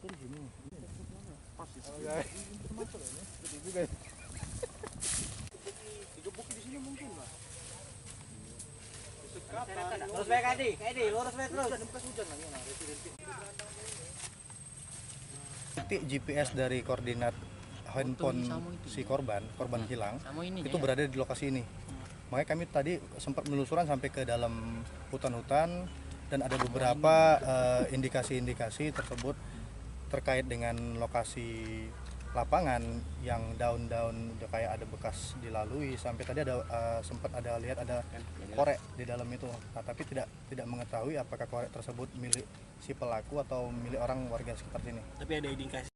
di sini. Pas itu. Masuk ya. Gede juga. Digebuki di sini mungkin, Pak. Lurus baik Adi, lurus baik terus. Hujan lagi nah, Titik GPS dari koordinat handphone si korban hilang itu berada di lokasi ini. Makanya kami tadi sempat menelusuran sampai ke dalam hutan-hutan dan ada beberapa indikasi-indikasi tersebut terkait dengan lokasi lapangan yang daun-daun udah kayak ada bekas dilalui, sampai tadi ada sempat ada lihat ada korek di dalam itu. Nah, tapi tidak mengetahui apakah korek tersebut milik si pelaku atau milik orang warga sekitar sini. tapi ada indikasi